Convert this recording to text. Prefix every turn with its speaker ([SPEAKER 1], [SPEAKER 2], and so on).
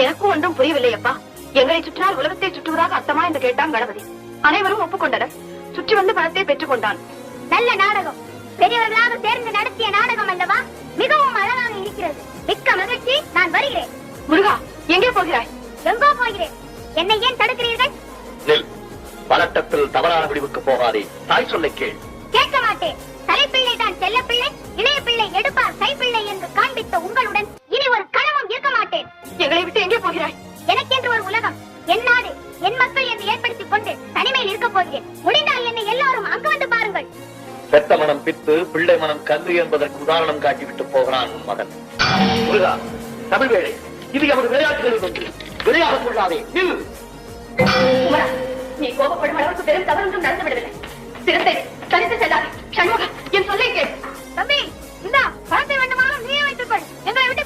[SPEAKER 1] எனக்கும் ஒன்றும் புரியவில்லை அப்பா. எங்களை சுற்றினால் உலகத்தை சுற்றுவதாக அர்த்தமா என்று கேட்டான் கணபதி. அனைவரும் ஒப்புக்கொண்டனர். சுற்றி வந்து பணத்தை பெற்றுக் கொண்டான்.
[SPEAKER 2] நல்ல நாடகம், பெரியவர்களாக சேர்ந்து நடத்திய நாடகம் அல்லவா? மிகவும் அழகாக இருக்கிறது. மிக்க மகிழ்ச்சி. நான் வருகிறேன்.
[SPEAKER 1] முருகா, எங்கே போகிறாய்?
[SPEAKER 2] எங்கோ போகிறேன். என்னை ஏன் தடுக்கிறீர்கள்?
[SPEAKER 3] பதட்டத்தில் தவறான முடிவுக்கு போகாதே. தாய் சொல்லை கேள்.
[SPEAKER 2] கேட்க மாட்டேன். தலைப்பிள்ளை தான் செல்ல பிள்ளை, இளைய பிள்ளை எடுப்பார் கைப்பிள்ளை என்று காண்பித்த உங்களுடன் இனி ஒரு கணமும் இருக்க மாட்டேன்.
[SPEAKER 1] எங்களை விட்டு எங்கே போகிறாய்?
[SPEAKER 2] எனக்கென்று ஒரு உலகம், என் நாடு, என் மக்கள் என்று ஏற்படுத்திக் கொண்டு தனிமையில் இருக்க போகிறேன். முடிந்தால் என்னை எல்லாரும் அங்கு வந்து பாருங்கள்.
[SPEAKER 3] பெத்த மனம் பித்து, பிள்ளை மனம் கல்லு என்பதற்கு உதாரணம் காட்டிவிட்டு போகிறான் உன் மகன். முருகா, தமிழ் வேளை, இது எமது விளையாட்டுகளில் ஒன்று. விளையாக கொள்ளாதே.
[SPEAKER 1] நீ கோபப்படும் அளவுக்கு பெரும் தவறு ஒன்றும் நடந்து விடவில்லை. சிறத்தை தனித்து செல்லாதே. சண்முகா, என் சொல்லை கேள்.
[SPEAKER 2] தம்பி, இந்த பணத்தை வேண்டுமானாலும் நீயே வைத்துக் கொள். எங்களை விட்டு